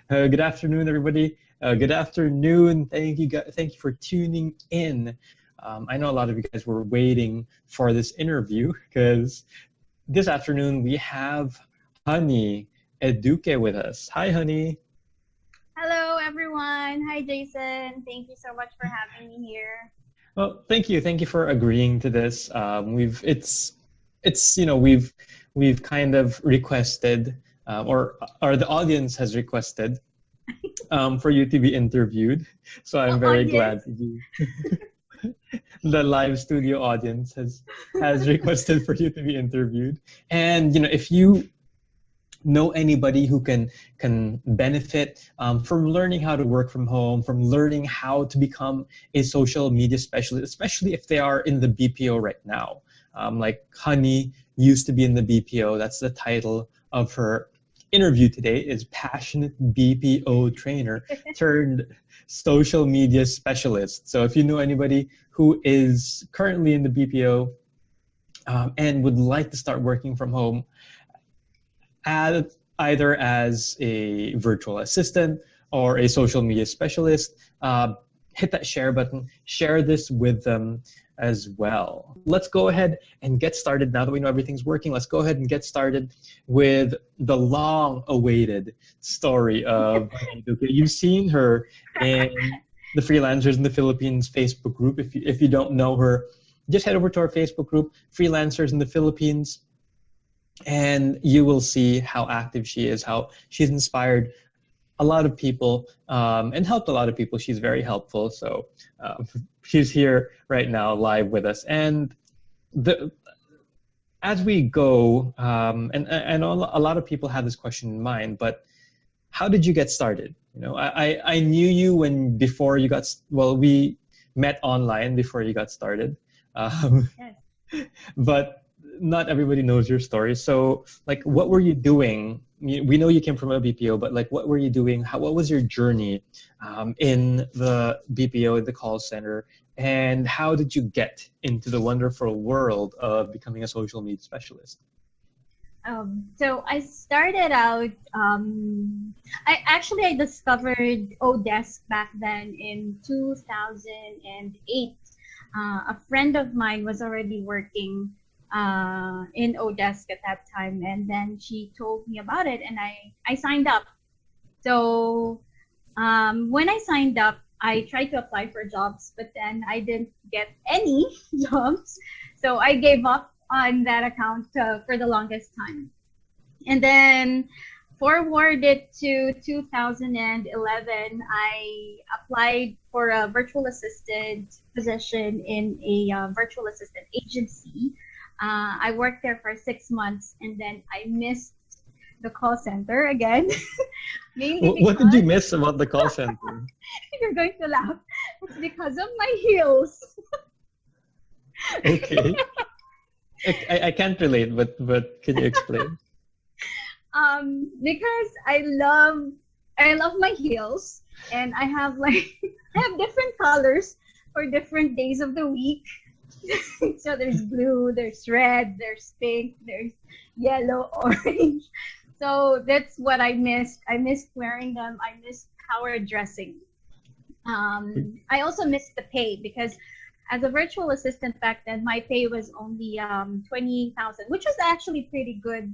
Good afternoon, everybody. Good afternoon. Thank you for tuning in. I know a lot of you guys were waiting for this interview because this afternoon we have Honey Eduque with us. Hi, Honey. Hello, everyone. Hi, Jason. Thank you so much for having me here. Well, thank you. Thank you for agreeing to this. We've kind of requested, or the audience has requested for you to be interviewed. So I'm The very audience. glad that you, the live studio audience has requested for you to be interviewed. And if you know anybody who can benefit from learning how to work from home, from learning how to become a social media specialist, especially if they are in the BPO right now. Like Honey used to be in the BPO. That's the title of her interview today, is passionate BPO trainer turned social media specialist. So if you know anybody who is currently in the BPO and would like to start working from home, either as a virtual assistant or a social media specialist, hit that share button, share this with them as well. Let's go ahead and get started. Now that we know everything's working, let's go ahead and get started with the long-awaited story of Eduque. You've seen her in the Freelancers in the Philippines Facebook group. If you don't know her, just head over to our Facebook group, Freelancers in the Philippines, and you will see how active she is, how she's inspired a lot of people and helped a lot of people. She's very helpful. So she's here right now live with us. And as we go, and I know a lot of people have this question in mind, but how did you get started? I knew you before you got, well, we met online before you got started. Yes. But not everybody knows your story. So, like, what were you doing? We know you came from a BPO, but like, what were you doing? What was your journey in the BPO, in the call center, and how did you get into the wonderful world of becoming a social media specialist? So I started out. I discovered Odesk back then in 2008. A friend of mine was already working in Odesk at that time, and then she told me about it, and I signed up. So when I signed up, I tried to apply for jobs, but then I didn't get any jobs, so I gave up on that account for the longest time. And then forward it to 2011, I applied for a virtual assistant position in a virtual assistant agency. I worked there for 6 months, and then I missed the call center again. Mainly What did you because miss about the call center? you're going to laugh. It's because of my heels. Okay, I can't relate, but can you explain? Because I love my heels, and I have like I have different colors for different days of the week. So there's blue, there's red, there's pink, there's yellow, orange. So that's what I missed. I missed wearing them. I missed power dressing. I also missed the pay because as a virtual assistant back then, my pay was only 20,000, which was actually pretty good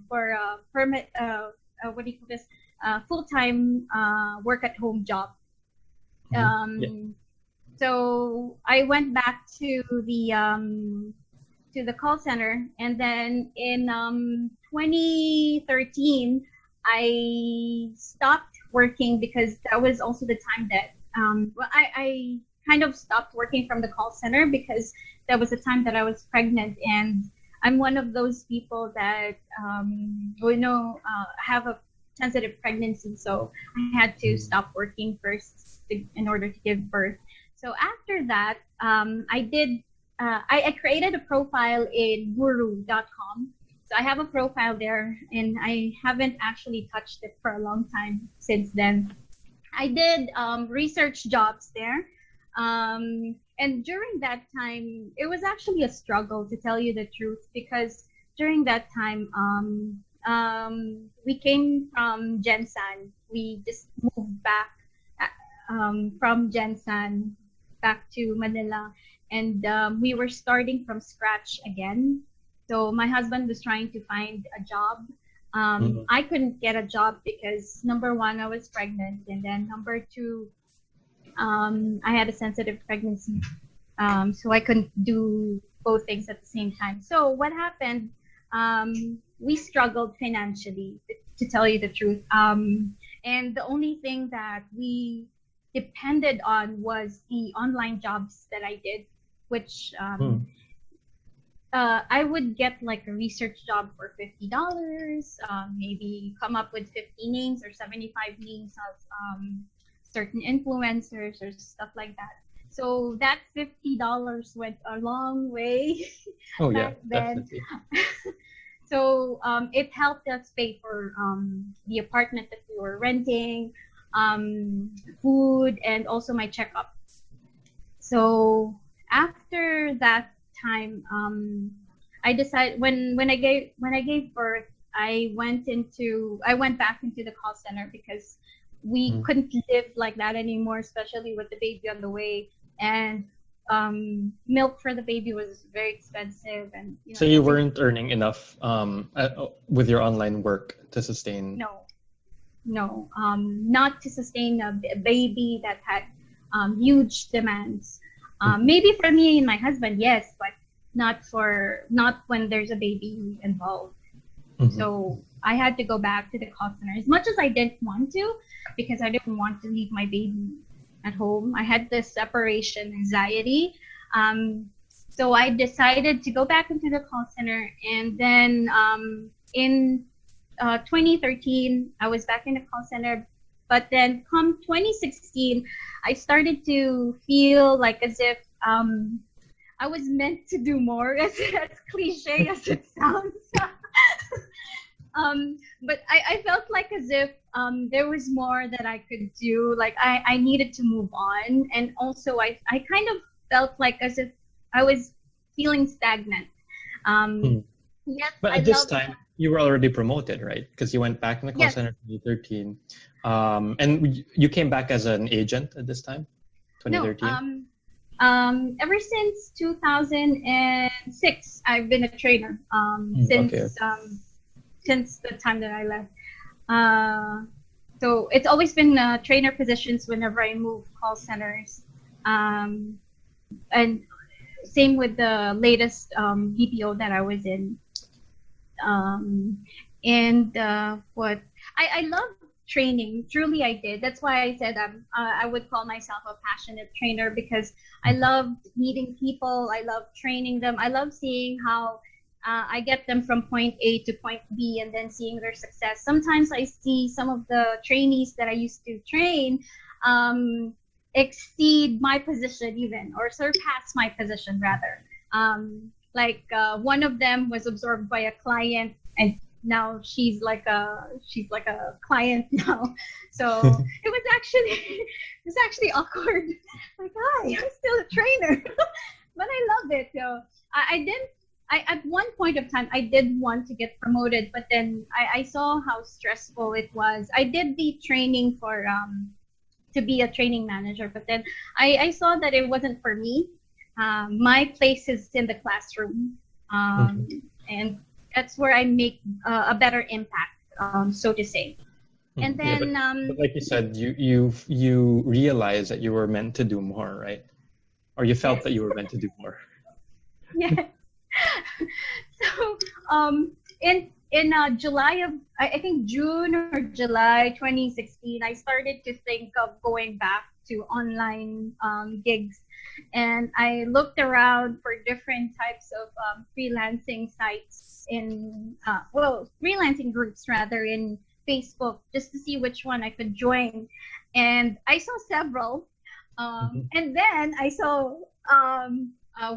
for a permit. What do you call this? Full-time work at home job. Yeah. So I went back to the call center, and then in 2013 I stopped working because that was also the time that I kind of stopped working from the call center because that was the time that I was pregnant, and I'm one of those people that have a sensitive pregnancy, so I had to stop working first in order to give birth. So after that, I created a profile in guru.com. So I have a profile there, and I haven't actually touched it for a long time since then. I did research jobs there. And during that time, it was actually a struggle, to tell you the truth, because during that time, we came from Gensan. We just moved back from Gensan back to Manila, and we were starting from scratch again. So my husband was trying to find a job. I couldn't get a job because number one, I was pregnant, and then number two, I had a sensitive pregnancy. So I couldn't do both things at the same time. So what happened? We struggled financially, to tell you the truth. And the only thing that we depended on was the online jobs that I did, which I would get like a research job for $50, maybe come up with 50 names or 75 names of certain influencers or stuff like that. So that $50 went a long way. Oh yeah, back then. definitely. So it helped us pay for the apartment that we were renting, food, and also my checkup. So after that time, I decided when I gave birth, I went back into the call center because we couldn't live like that anymore, especially with the baby on the way. And milk for the baby was very expensive, and So you weren't earning enough with your online work to sustain? No, not to sustain a baby that had huge demands. Maybe for me and my husband, yes, but not when there's a baby involved. So I had to go back to the call center as much as I didn't want to, because I didn't want to leave my baby at home. I had this separation anxiety. So I decided to go back into the call center, and then in 2013, I was back in the call center. But then come 2016, I started to feel like as if I was meant to do more, as cliche as it sounds. But I felt like as if there was more that I could do. Like I needed to move on. And also I kind of felt like as if I was feeling stagnant. Yes, but at this time, you were already promoted, right? Because you went back in the call center in 2013. And you came back as an agent at this time, 2013? No, ever since 2006, I've been a trainer. Since the time that I left. So it's always been trainer positions whenever I move call centers. And same with the latest BPO that I was in. What I love training. Truly, I did. That's why I said I would call myself a passionate trainer, because I loved meeting people. I love training them. I love seeing how I get them from point A to point B and then seeing their success. Sometimes I see some of the trainees that I used to train exceed my position even, or surpass my position rather. One of them was absorbed by a client, and now she's like a client now. So it was actually awkward. Like, hi, I'm still a trainer, but I love it. So at one point of time, I did want to get promoted, but then I saw how stressful it was. I did the training for to be a training manager, but then I saw that it wasn't for me. My place is in the classroom, and that's where I make a better impact, so to say. And then, but like you said, you realized that you were meant to do more, right? Or you felt that you were meant to do more. Yeah. So in July of, I think June or July 2016, I started to think of going back to online gigs, and I looked around for different types of freelancing sites freelancing groups rather, in Facebook, just to see which one I could join, and I saw several, and then I saw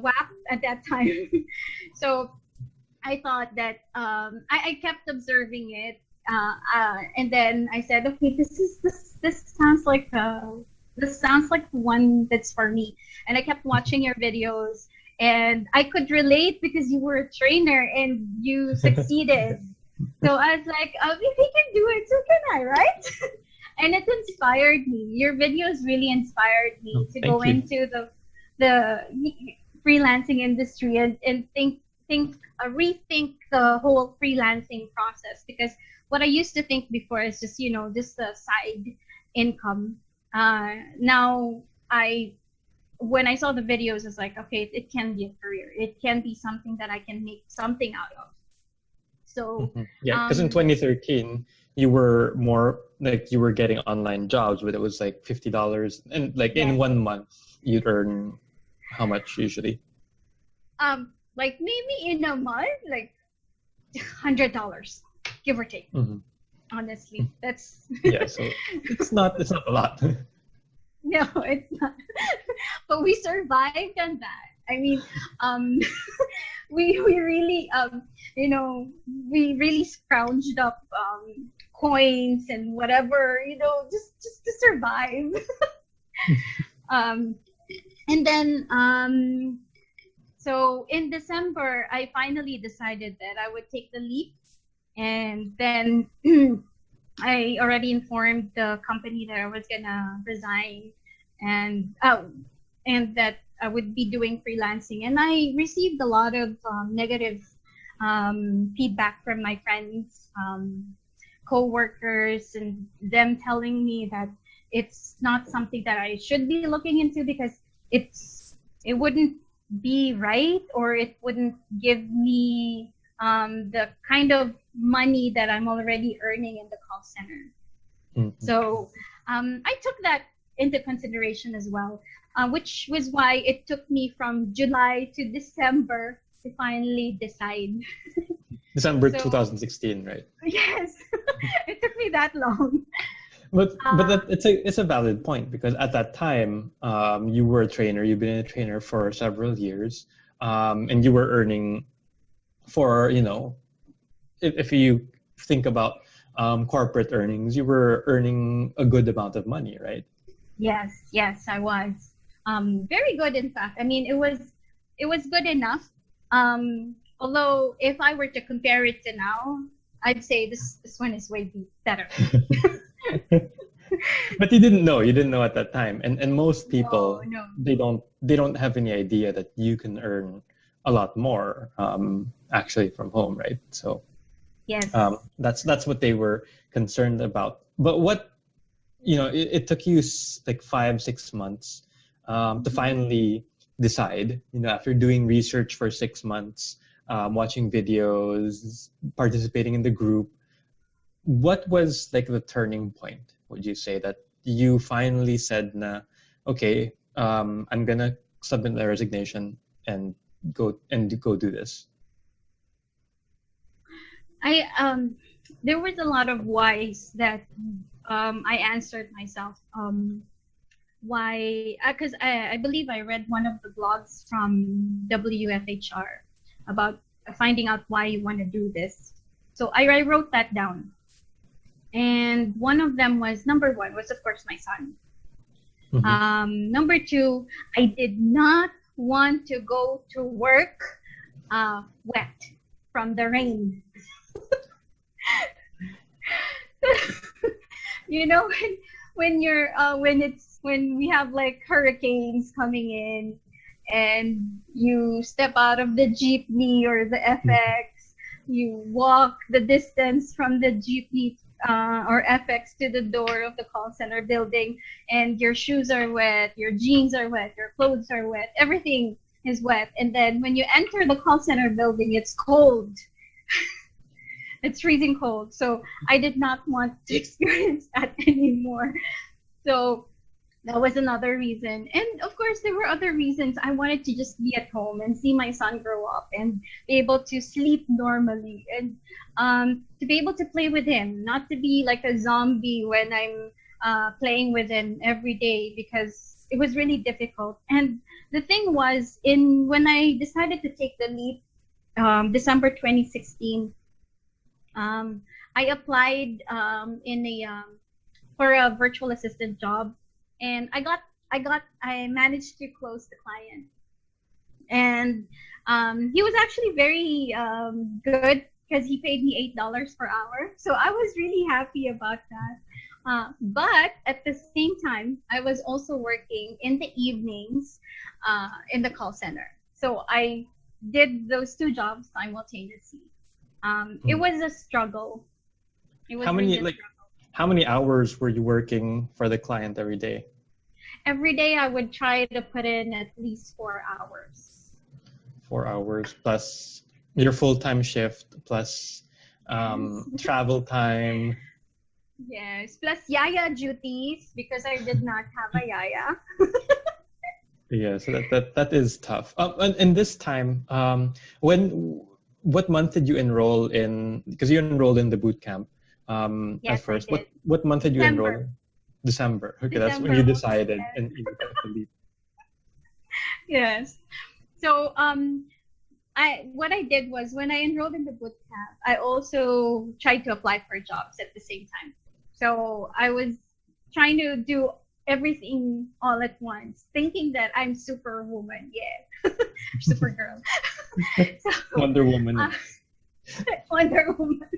WAP at that time. So I thought that I kept observing it, and then I said, okay, this sounds like the one that's for me. And I kept watching your videos, and I could relate because you were a trainer and you succeeded. So I was like, if he can do it, so can I, right? And it inspired me. Your videos really inspired me to go Thank you. into the freelancing industry and rethink the whole freelancing process, because what I used to think before is just just a side income. Now when I saw the videos, it's like, okay, it can be a career. It can be something that I can make something out of. So Yeah, because in 2013 you were more like you were getting online jobs, but it was like $50, and like in yes. 1 month you'd earn how much usually? Like maybe in a month, like $100, give or take. Honestly, that's yeah. So it's not a lot. No, it's not. But we survived on that. I mean, we really we really scrounged up coins and whatever, just to survive. And then so in December, I finally decided that I would take the leap, and then I already informed the company that I was gonna resign, and that I would be doing freelancing. And I received a lot of negative feedback from my friends, co-workers, and them telling me that it's not something that I should be looking into, because it wouldn't be right, or it wouldn't give me the kind of money that I'm already earning in the call center. So I took that into consideration as well, which was why it took me from July to December to finally decide. December 2016, right? Yes, it took me that long. But it's a valid point, because at that time you were a trainer. You've been a trainer for several years, and you were earning for if you think about corporate earnings, you were earning a good amount of money, right? Yes, I was very good. In fact, I mean, it was good enough. Although if I were to compare it to now, I'd say this one is way better. But you didn't know at that time, and most people no. they don't have any idea that you can earn a lot more actually from home, right? So yes, that's what they were concerned about. But what it took you like 5-6 months to finally decide, after doing research for 6 months, watching videos, participating in the group. What was like the turning point, would you say, that you finally said, "Na, okay, I'm gonna submit the resignation and go do this"? There was a lot of whys that I answered myself. Why? Because I believe I read one of the blogs from WFHR about finding out why you want to do this. So I wrote that down. And one of them was, number one was, of course, my son. Number two, I did not want to go to work wet from the rain. When we have like hurricanes coming in, and you step out of the jeepney or the FX, you walk the distance from the jeepney or FX to the door of the call center building, and your shoes are wet, your jeans are wet, your clothes are wet, everything is wet. And then when you enter the call center building, it's cold. It's freezing cold. So I did not want to experience that anymore. So that was another reason. And of course, there were other reasons. I wanted to just be at home and see my son grow up and be able to sleep normally, and to be able to play with him, not to be like a zombie when I'm playing with him every day, because it was really difficult. And the thing was, when I decided to take the leap, December 2016, I applied for a virtual assistant job. And I managed to close the client, and he was actually very good. because he paid me $8 per hour. So I was really happy about that. But at the same time, I was also working in the evenings in the call center. So I did those two jobs simultaneously. It was a struggle. It was really a struggle. How many hours were you working for the client every day? Every day I would try to put in at least 4 hours. 4 hours plus your full-time shift plus travel time. Yes, plus yaya duties because I did not have a yaya. Yeah, so that is tough. And this time, what month did you enroll in? Because you enrolled in the boot camp Yes, at first. I did. What month did you December. enroll in? December. Okay, December, that's when you decided yes. and you got to leave. Yes. So what I did was when I enrolled in the boot camp, I also tried to apply for jobs at the same time. So I was trying to do everything all at once, thinking that I'm Superwoman, yeah, Supergirl. So, Wonder Woman. Wonder Woman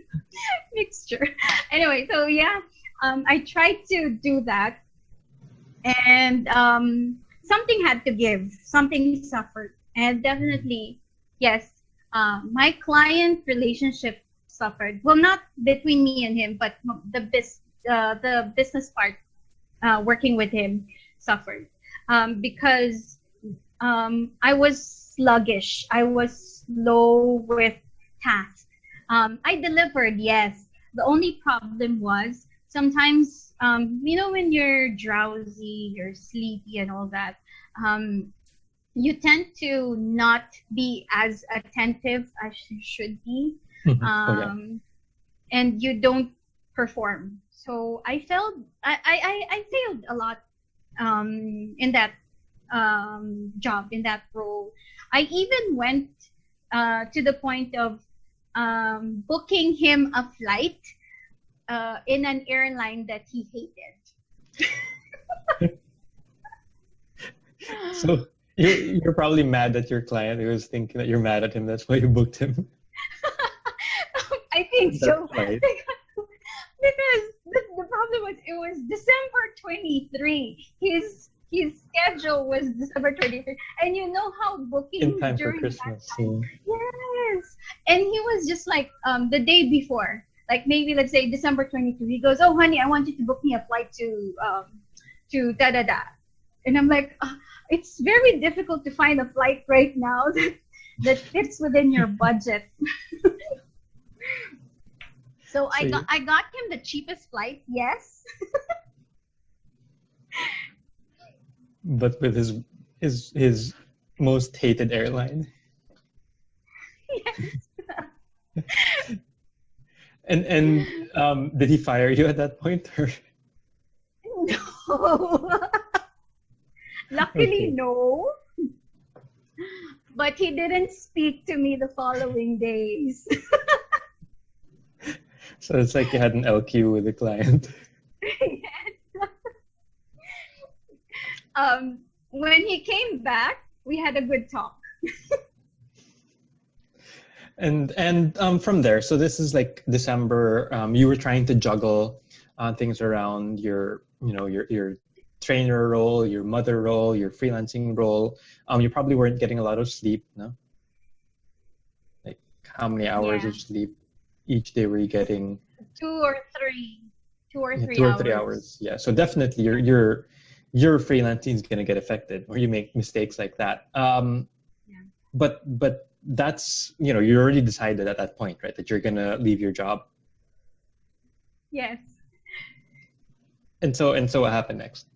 mixture. Anyway, so yeah, I tried to do that, and something had to give, something suffered, and definitely, yes, my client relationship suffered. Well, not between me and him, but the business part, working with him, suffered because I was sluggish. I was slow with tasks. I delivered, yes. The only problem was sometimes, when you're drowsy, you're sleepy and all that, you tend to not be as attentive as you should be. And you don't perform. So I failed a lot in that job, in that role. I even went to the point of booking him a flight in an airline that he hated. So you're probably mad at your client. He was thinking that you're mad at him. That's why you booked him. I think so. Right. Because the problem was it was December 23. His schedule was December 23. And you know how booking In time for during Christmas. that time, yes. And he was just like the day before, like maybe let's say December 22. He goes, "Oh honey, I want you to book me a flight to da da da." And I'm like, it's very difficult to find a flight right now that fits within your budget. So I got him the cheapest flight, yes. But with his most hated airline. Yes. And did he fire you at that point? Or? No. Luckily, no. But he didn't speak to me the following days. So it's like you had an LQ with the client. Yes. When he came back, we had a good talk. And from there, so this is like December. You were trying to juggle things around your trainer role, your mother role, your freelancing role. You probably weren't getting a lot of sleep, no? Like how many hours of sleep each day were you getting? 2 or 3. 2 or 3 hours. 2 or 3 hours. Yeah. So definitely your freelancing is gonna get affected, or you make mistakes like that. But that's, you already decided at that point, right, that you're gonna leave your job. Yes. And so what happened next?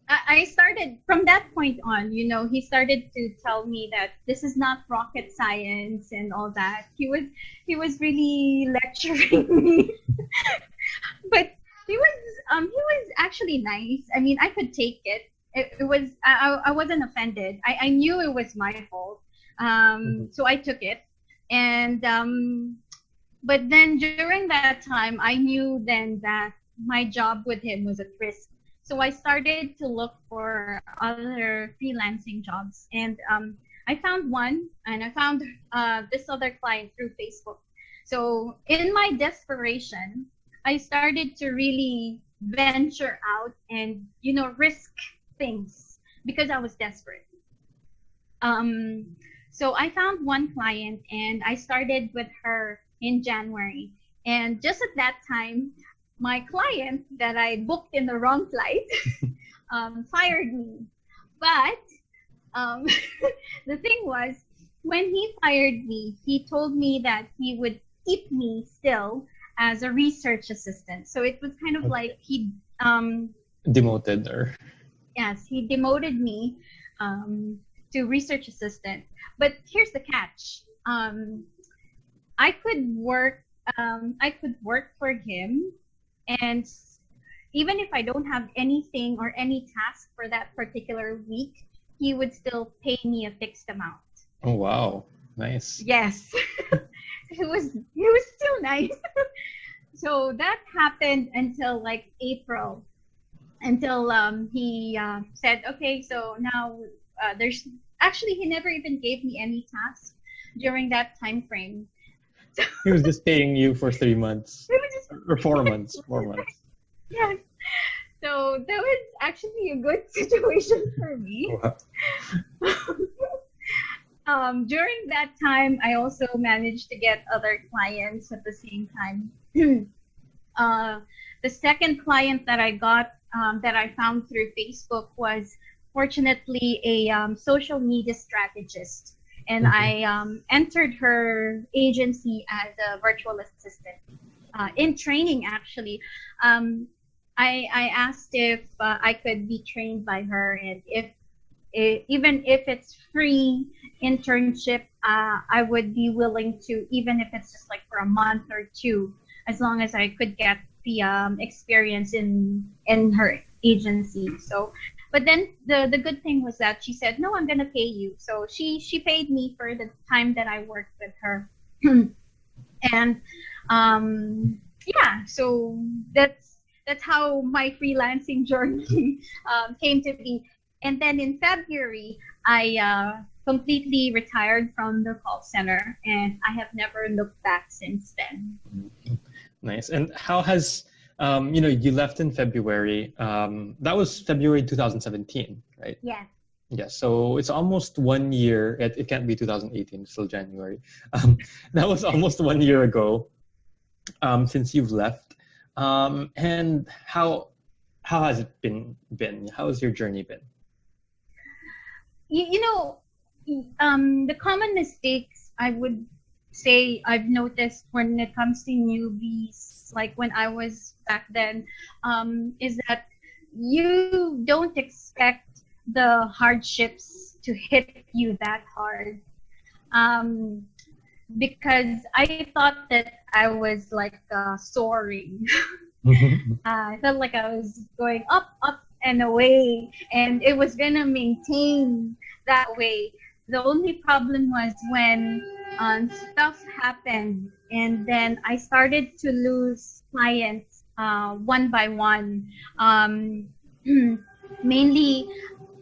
I started from that point on, he started to tell me that this is not rocket science and all that. He was really lecturing me. But he was actually nice. I mean, I could take it. I wasn't offended. I knew it was my fault. So I took it. And but then during that time, I knew then that my job with him was at risk. So I started to look for other freelancing jobs, and I found one, and I found this other client through Facebook. So in my desperation, I started to really venture out and, risk things because I was desperate. So I found one client and I started with her in January. And just at that time, my client that I booked in the wrong flight fired me. But the thing was, when he fired me, he told me that he would keep me still as a research assistant. So it was kind of like he demoted her. Yes, he demoted me to research assistant. But here's the catch. I could work for him, and even if I don't have anything or any task for that particular week, he would still pay me a fixed amount. Oh wow, nice. Yes. it was still nice. So that happened until like April, until he said, okay, so now there's actually, he never even gave me any tasks during that time frame. He was just paying you for 3 months. Or 4 months. 4 months. Yes. So that was actually a good situation for me. Wow. During that time, I also managed to get other clients at the same time. The second client that I got, that I found through Facebook, was fortunately a social media strategist. And I entered her agency as a virtual assistant. In training, actually. I asked if I could be trained by her, and even if it's free internship, I would be willing to, even if it's just like for a month or two, as long as I could get the experience in her agency. So, but then the good thing was that she said, no, I'm gonna pay you. So she paid me for the time that I worked with her. And yeah, so that's how my freelancing journey came to be. And then in February, I completely retired from the call center, and I have never looked back since then. Nice. And how has, you left in February. That was February 2017, right? Yeah. Yeah, so it's almost 1 year. It can't be 2018, it's still January. That was almost 1 year ago since you've left. And how has it been? How has your journey been? The common mistakes I would say I've noticed when it comes to newbies, like when I was back then, is that you don't expect the hardships to hit you that hard. Because I thought that I was like soaring. I felt like I was going up and away, and it was gonna maintain that way. The only problem was when stuff happened, and then I started to lose clients one by one. Mainly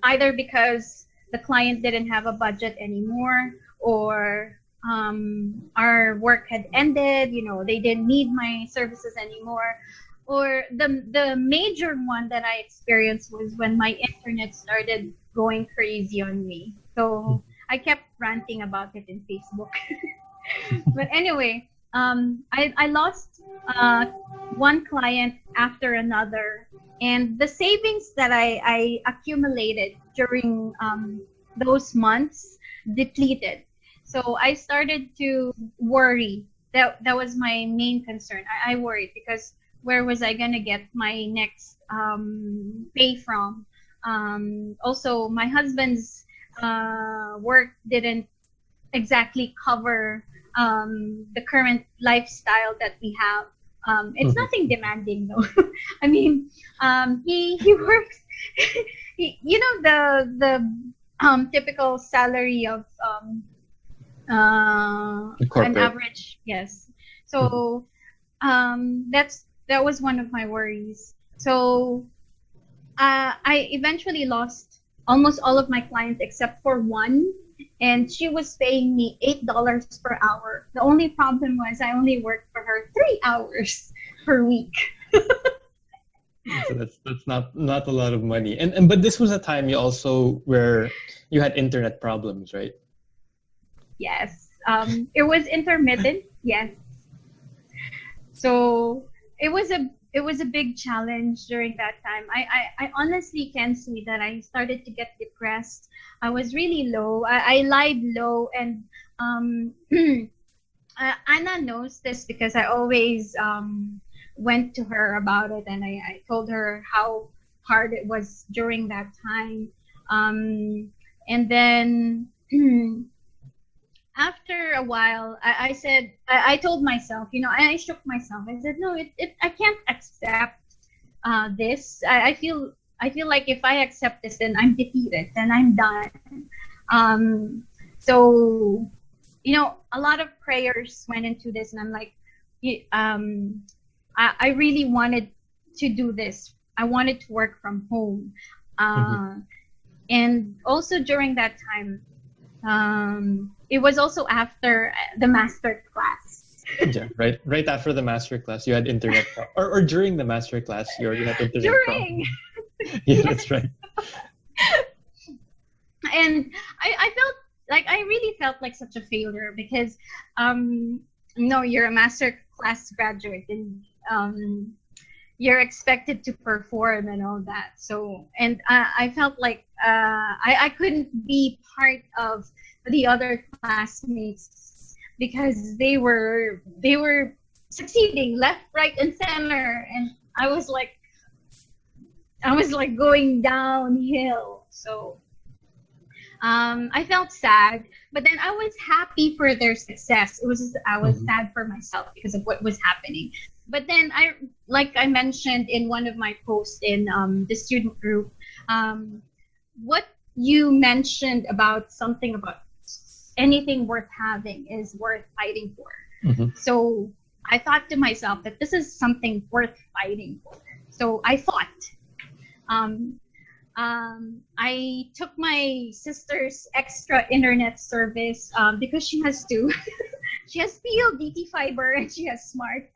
either because the client didn't have a budget anymore, or our work had ended, they didn't need my services anymore. Or the major one that I experienced was when my internet started going crazy on me. So I kept ranting about it in Facebook. But anyway, I lost one client after another, and the savings that I accumulated during those months depleted. So I started to worry. That was my main concern. I worried because where was I gonna get my next pay from? Also, my husband's work didn't exactly cover the current lifestyle that we have. It's nothing demanding though. I mean, he works. The typical salary of an average, yes. So that was one of my worries. So I eventually lost almost all of my clients except for one and she was paying me $8 per hour. The only problem was I only worked for her 3 hours per week. So that's not a lot of money. And but this was a time you also where you had internet problems, right? Yes. It was intermittent. Yes. So it was a big challenge during that time. I honestly can say that I started to get depressed. I was really low. I lied low, and Anna knows this because I always went to her about it, and I told her how hard it was during that time. And then after a while, I said, I told myself, I shook myself. I said, no, I can't accept this. I feel like if I accept this, then I'm defeated, then I'm done. So, a lot of prayers went into this, and I'm like, I really wanted to do this. I wanted to work from home. And also during that time, it was also after the master class. Yeah, right after the master class, you had internet or during the master class, you already had internet during. Yeah, that's right. And I felt like I really felt like such a failure because you're a master class graduate, and you're expected to perform and all that. So, and I felt like I couldn't be part of the other classmates because they were succeeding left, right, and center, and I was like going downhill. So I felt sad, but then I was happy for their success. I was sad for myself because of what was happening. But then like I mentioned in one of my posts in the student group, what you mentioned about something about anything worth having is worth fighting for. So I thought to myself that this is something worth fighting for. So I fought. I took my sister's extra internet service because she has two. She has PLDT fiber and she has smart.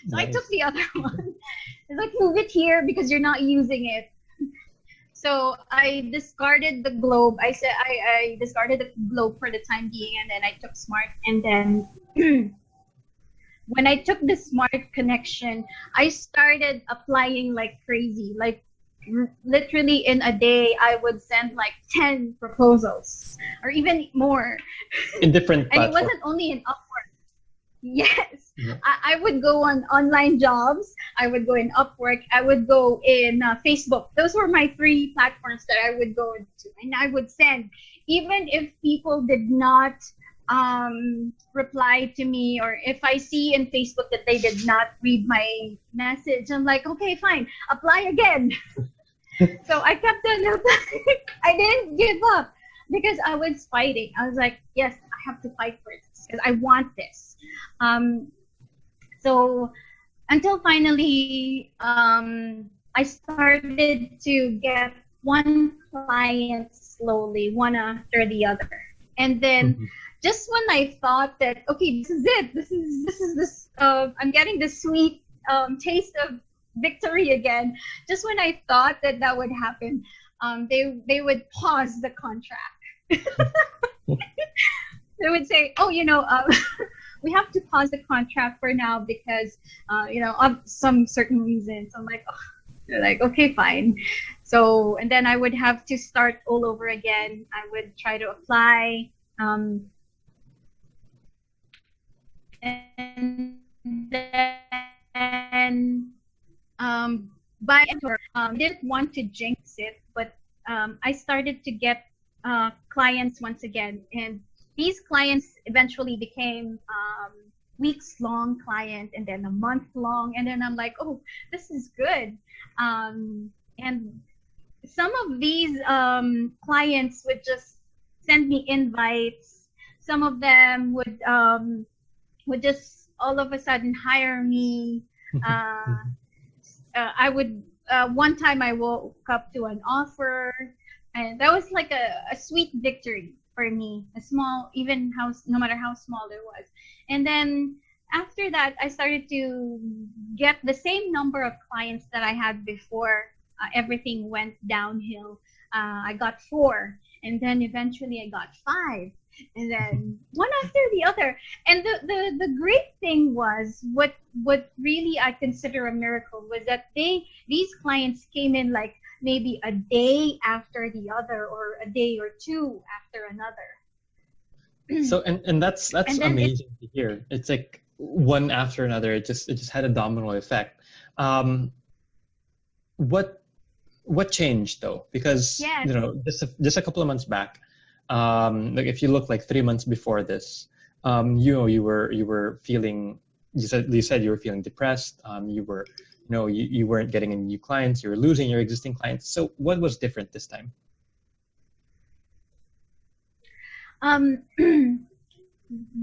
So nice. I took the other one. It's like, move it here because you're not using it. So I discarded the Globe. I discarded the Globe for the time being, and then I took smart. And then when I took the smart connection, I started applying like crazy. Like literally in a day, I would send like 10 proposals or even more. In different platforms. And it wasn't only in Upwork. Yes. Yeah. I would go on online jobs. I would go in Upwork. I would go in Facebook. Those were my 3 platforms that I would go into. And I would send, even if people did not reply to me, or if I see in Facebook that they did not read my message, I'm like, okay, fine, apply again. So I kept on applying. I didn't give up because I was fighting. I was like, yes, I have to fight for this because I want this. So until finally, I started to get one client slowly, one after the other. And then just when I thought that, okay, this is it, this I'm getting the sweet taste of victory again. Just when I thought that would happen, they would pause the contract. They would say, oh, we have to pause the contract for now because, of some certain reasons. I'm like, oh. They're like, okay, fine. So, and then I would have to start all over again. I would try to apply. And then by didn't want to jinx it, but I started to get clients once again, and these clients eventually became weeks-long client, and then a month-long, and then I'm like, oh, this is good. And some of these clients would just send me invites. Some of them would just all of a sudden hire me. I would one time I woke up to an offer, and that was like a sweet victory. for me, a small, even how, no matter how small it was. And then after that, I started to get the same number of clients that I had before. Everything went downhill. I got 4, and then eventually I got 5, and then one after the other. And the great thing was, what really I consider a miracle was that these clients came in like maybe a day after the other, or a day or 2 after another. So and that's And then amazing to hear. It's like one after another. It just had a domino effect. What changed though? Because yes. just a couple of months back, like if you look like 3 months before this, you were feeling. You said you were feeling depressed. You weren't getting any new clients. You were losing your existing clients. So what was different this time?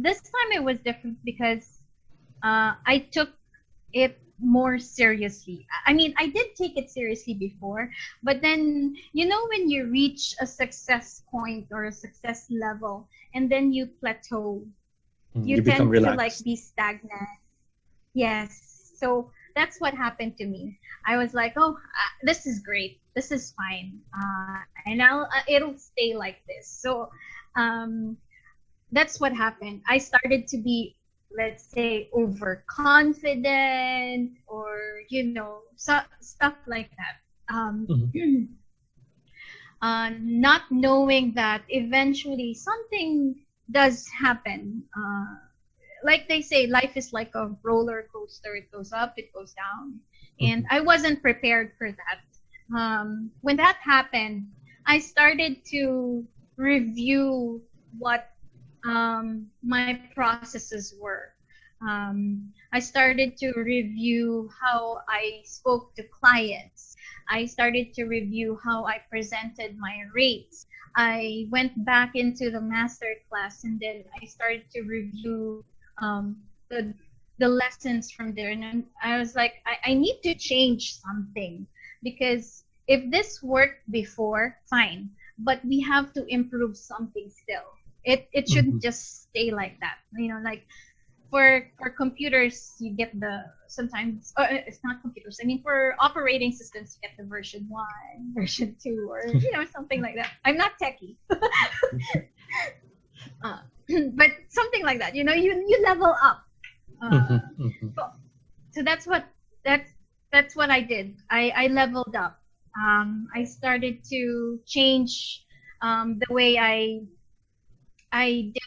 This time it was different because I took it more seriously. I mean, I did take it seriously before, but then, when you reach a success point or a success level and then you plateau, you tend become to relaxed. like be stagnant. Yes. So that's what happened to me. I was like, oh, this is great. This is fine. And it'll stay like this. So that's what happened. I started to be, let's say, overconfident, or stuff like that. Not knowing that eventually something does happen. Like they say, life is like a roller coaster. It goes up, it goes down, and I wasn't prepared for that. When that happened, I started to review what my processes were. I started to review how I spoke to clients. I started to review how I presented my rates. I went back into the master class, and then I started to review the lessons from there. And I was like, I need to change something, because if this worked before, fine, but we have to improve something still. It shouldn't just stay like that. Like for computers, you get sometimes it's not computers. I mean, for operating systems, you get the version 1, version 2, or something like that. I'm not techie, but something like that. You level up. So that's what I did. I leveled up. I started to change the way I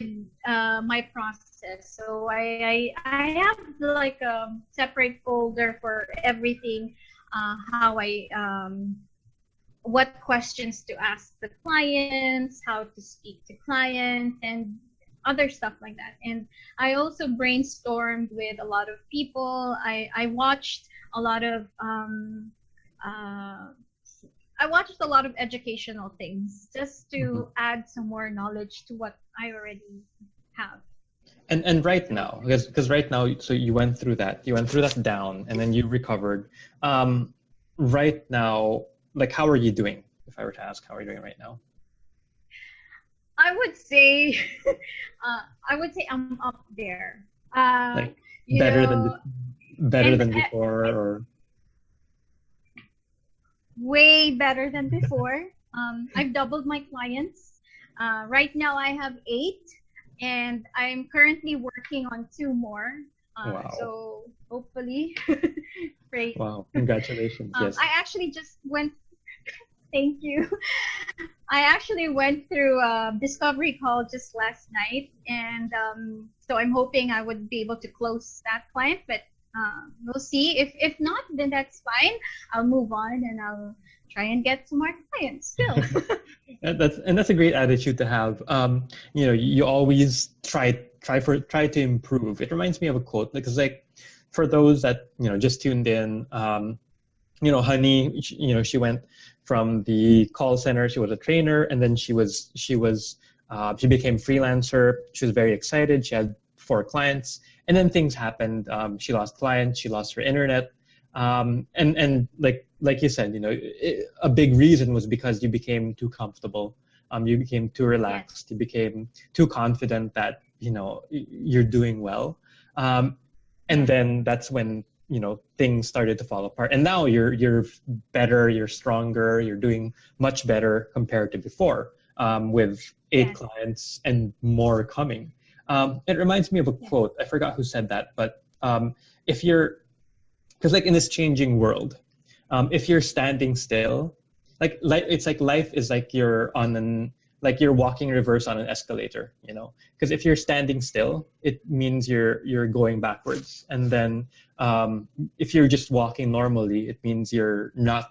did my process. So I have like a separate folder for everything, how what questions to ask the clients, how to speak to clients, and other stuff like that. And I also brainstormed with a lot of people. I watched a lot of educational things, just to add some more knowledge to what I already have. And right now, because right now, so you went through that down, and then you recovered. Right now, like, how are you doing? If I were to ask, how are you doing right now? I would say I'm up there. Like better than before, or way better than before. I've doubled my clients. Right now I have 8, and I'm currently working on 2 more. Wow. So hopefully, great. Wow! Congratulations. Yes. I actually just went. Thank you. I actually went through a discovery call just last night, and so I'm hoping I would be able to close that client, but we'll see. If not, then that's fine. I'll move on, and I'll try and get some more clients still. That's a great attitude to have. You always try to improve. It reminds me of a quote, because like for those that just tuned in, Honey, she went from the call center. She was a trainer, and then she became freelancer. She was very excited. She had 4 clients, and then things happened. She lost clients. She lost her internet, and like you said, a big reason was because you became too comfortable. You became too Yes. relaxed. You became too confident that you're doing well. And Yes. then that's when things started to fall apart. And now you're better, you're stronger, you're doing much better compared to before, with 8 Yes. clients and more coming. It reminds me of a Yes. quote. I forgot who said that, but if you're, because like in this changing world, if you're standing still, like it's like life is like you're on an like you're walking reverse on an escalator, because if you're standing still, it means you're going backwards, and then if you're just walking normally, it means you're not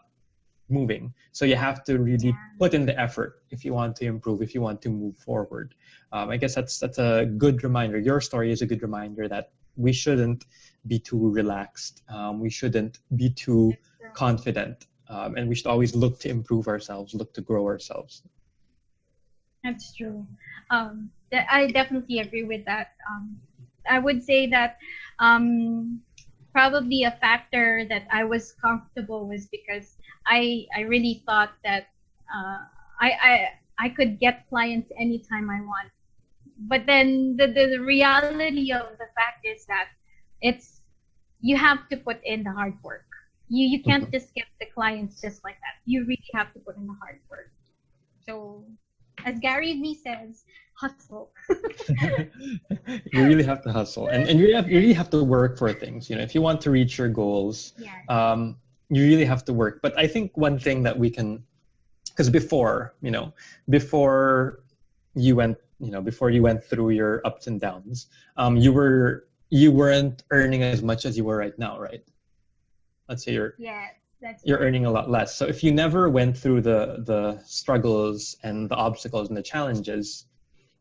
moving. So you have to really Yeah. put in the effort if you want to improve, if you want to move forward. I guess that's a good reminder. Your story is a good reminder that we shouldn't be too relaxed. We shouldn't be too That's true. confident, and we should always look to improve ourselves, look to grow ourselves. That's true. I definitely agree with that. I would say that probably a factor that I was comfortable was because I really thought that I could get clients anytime I want. But then the reality of the fact is that it's you have to put in the hard work. You can't Mhm. just get the clients just like that. You really have to put in the hard work. So as Gary Vee says, hustle. You really have to hustle, and you really have to work for things. If you want to reach your goals, Yes. you really have to work. But I think one thing that we can, because before you went, before you went through your ups and downs, you weren't earning as much as you were right now, right? Let's say Yes, that's you're right. earning a lot less. So if you never went through the struggles and the obstacles and the challenges,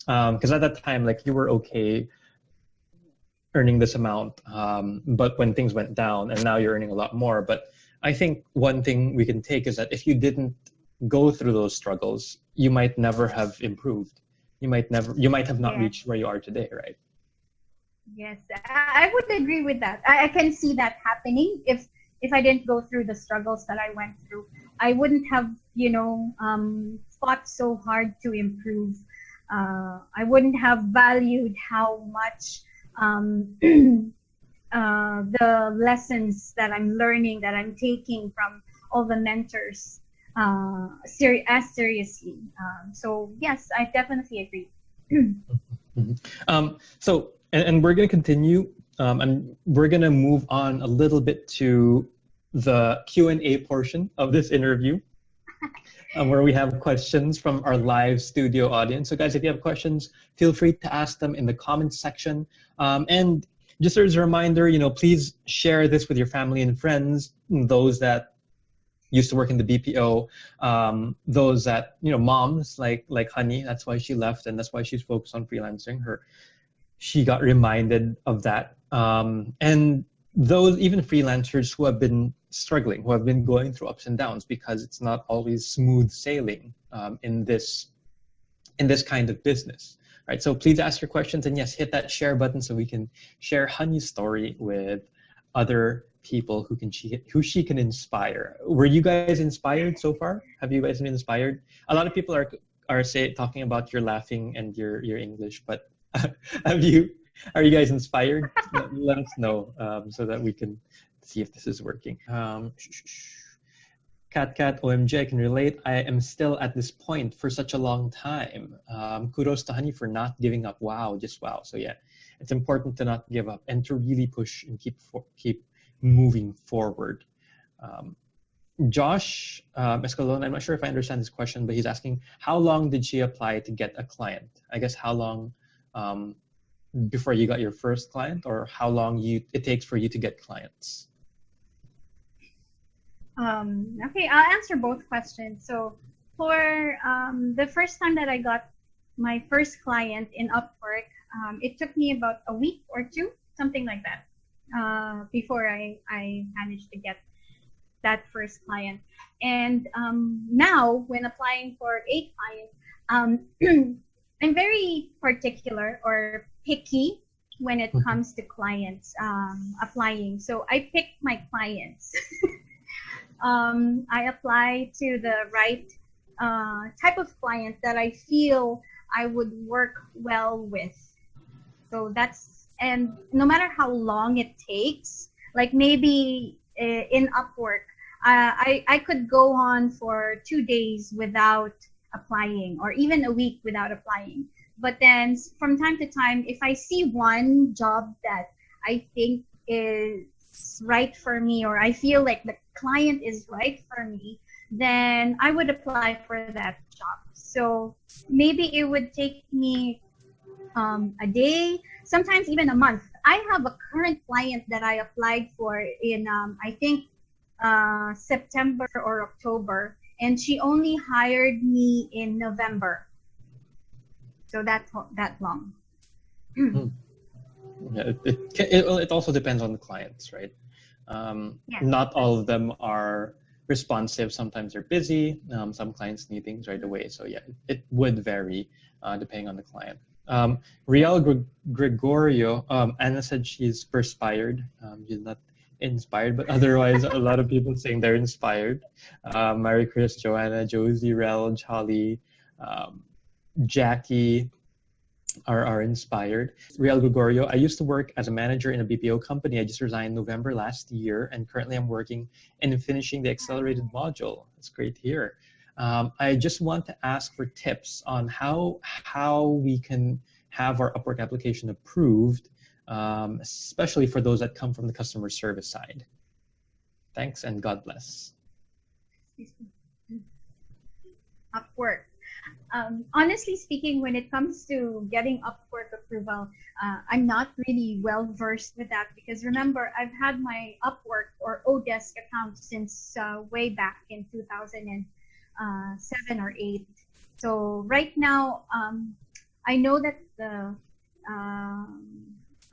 because at that time, like, you were okay earning this amount, but when things went down, and now you're earning a lot more. But I think one thing we can take is that if you didn't go through those struggles, you might never have improved. You might have not Yes. reached where you are today, right? Yes, I would agree with that. I can see that happening. If I didn't go through the struggles that I went through, I wouldn't have, fought so hard to improve. I wouldn't have valued how much the lessons that I'm learning, that I'm taking from all the mentors, as seriously. So yes, I definitely agree. Mhm. And we're going to continue, and we're going to move on a little bit to the Q&A portion of this interview, where we have questions from our live studio audience. So guys, if you have questions, feel free to ask them in the comments section. And just as a reminder, please share this with your family and friends, those that used to work in the BPO, those that, moms like Honey. That's why she left, and that's why she's focused on freelancing. She got reminded of that. And those even freelancers who have been struggling, who have been going through ups and downs, because it's not always smooth sailing, in this kind of business. Right? So please ask your questions, and yes, hit that share button so we can share Honey's story with other people who she can inspire. Were you guys inspired so far? Have you guys been inspired? A lot of people are talking about your laughing and your English, but are you guys inspired? Let us know, so that we can see if this is working. Cat, OMG, I can relate. I am still at this point for such a long time. Kudos to Honey for not giving up. Wow, just wow. So yeah, it's important to not give up and to really push and keep moving forward. Josh Escalon, I'm not sure if I understand this question, but he's asking, how long did she apply to get a client? I guess how long before you got your first client, or how long it takes for you to get clients? Okay, I'll answer both questions. So for the first time that I got my first client in Upwork, it took me about a week or two, something like that, before I managed to get that first client. And now, when applying for a client, I'm very particular or picky when it comes to clients applying. So I pick my clients. I apply to the right type of client that I feel I would work well with. So that's, and no matter how long it takes, like maybe in Upwork, I could go on for 2 days without applying, or even a week without applying. But then from time to time, if I see one job that I think is right for me, or I feel like the client is right for me, then I would apply for that job. So maybe it would take me a day, sometimes even a month. I have a current client that I applied for in, I think, September or October, and she only hired me in November. So that's that long. Yeah, it also depends on the clients, right? Yeah. Not all of them are responsive. Sometimes they're busy. Some clients need things right away. So yeah, it would vary depending on the client. Riel Gregorio, Anna said she's perspired. She's not inspired, but otherwise a lot of people saying they're inspired. Mary Chris, Joanna, Josie, Rel, Charlie, Jackie are inspired. Riel Gregorio, I used to work as a manager in a BPO company. I just resigned November last year, and currently I'm working and finishing the accelerated module. That's great to hear. I just want to ask for tips on how we can have our Upwork application approved, especially for those that come from the customer service side. Thanks and God bless. Upwork. Honestly speaking, when it comes to getting Upwork approval, I'm not really well versed with that, because remember, I've had my Upwork or Odesk account since way back in 2007 or 8. So right now, I know that the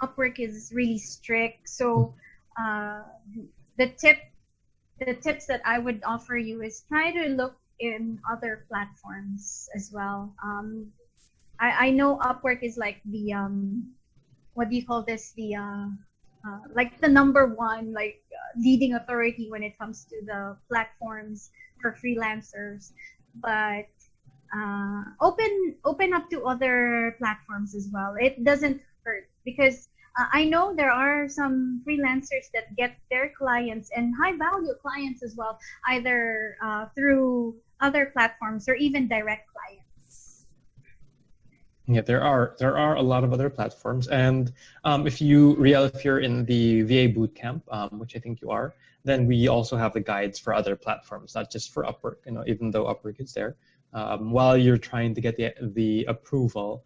Upwork is really strict. So the tips that I would offer you is try to look in other platforms as well. I know Upwork is like the what do you call this, the like the #1 like leading authority when it comes to the platforms for freelancers, but open up to other platforms as well. It doesn't hurt, because I know there are some freelancers that get their clients, and high value clients as well, either through other platforms or even direct clients. Yeah, there are a lot of other platforms, and if you're in the VA bootcamp, which I think you are, then we also have the guides for other platforms, not just for Upwork. You know, even though Upwork is there, while you're trying to get the approval,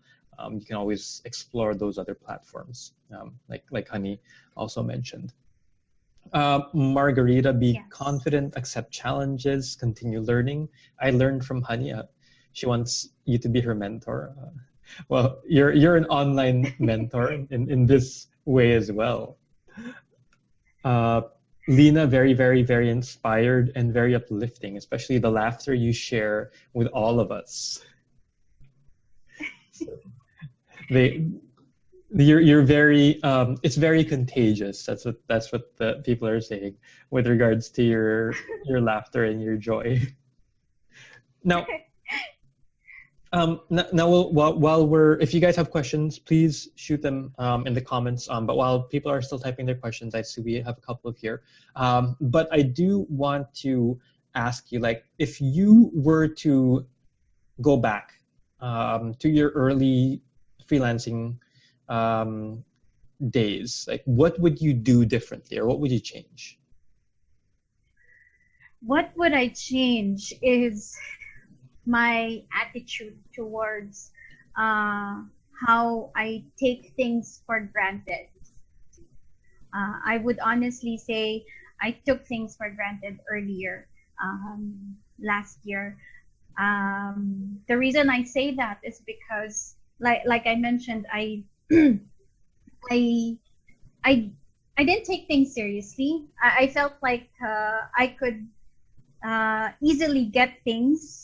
you can always explore those other platforms, like Honey also mentioned. Margarita, be confident, accept challenges, continue learning. I learned from Honey. She wants you to be her mentor. Well, you're an online mentor in this way as well. Lina, very, very, very inspired and very uplifting, especially the laughter you share with all of us. So, you're very it's very contagious. That's what the people are saying with regards to your laughter and your joy. Now while we're, if you guys have questions, please shoot them in the comments, but while people are still typing their questions, I see we have a couple of here, but I do want to ask you, like, if you were to go back to your early freelancing days, like, what would you do differently, or what would you change? What would I change is my attitude towards how I take things for granted. I would honestly say I took things for granted earlier, last year. The reason I say that is because, like I mentioned, I didn't take things seriously. I felt like I could easily get things.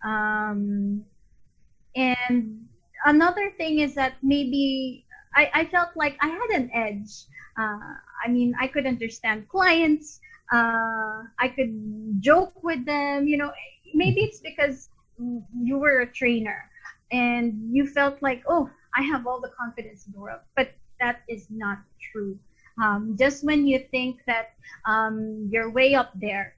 And another thing is that maybe I felt like I had an edge. I mean, I could understand clients. I could joke with them. You know, maybe it's because you were a trainer and you felt like, oh, I have all the confidence in the world, but that is not true. Just when you think that you're way up there,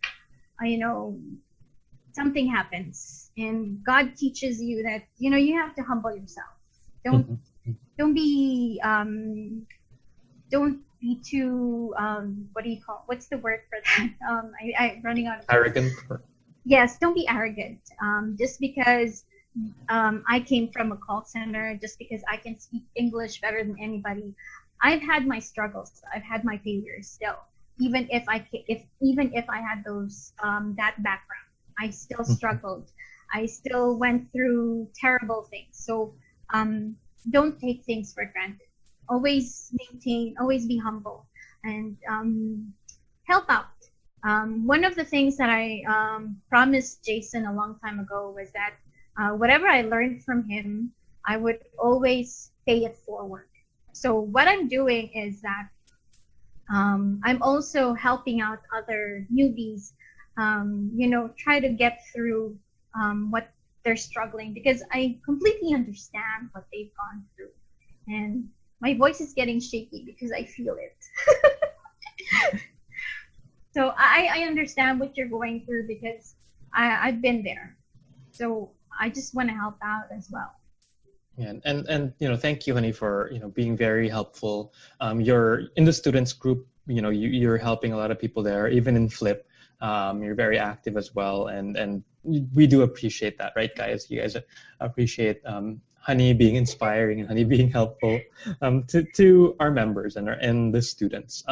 something happens, and God teaches you that you have to humble yourself. Don't be too what's the word for that? I'm running out of arrogant. Yes, don't be arrogant. Just because I came from a call center, just because I can speak English better than anybody, I've had my struggles. I've had my failures still. Even if I had those that background, I still struggled. I still went through terrible things. So don't take things for granted. Always be humble, and help out. One of the things that I promised Jason a long time ago was that whatever I learned from him, I would always pay it forward. So what I'm doing is that I'm also helping out other newbies, try to get through what they're struggling, because I completely understand what they've gone through. And my voice is getting shaky because I feel it. So I understand what you're going through, because I've been there. So I just want to help out as well. Yeah, and thank you, honey, for being very helpful. You're in the students group. You're helping a lot of people there, even in Flip. You're very active as well, and we do appreciate that, right, guys? You guys appreciate honey being inspiring and honey being helpful to our members and the students.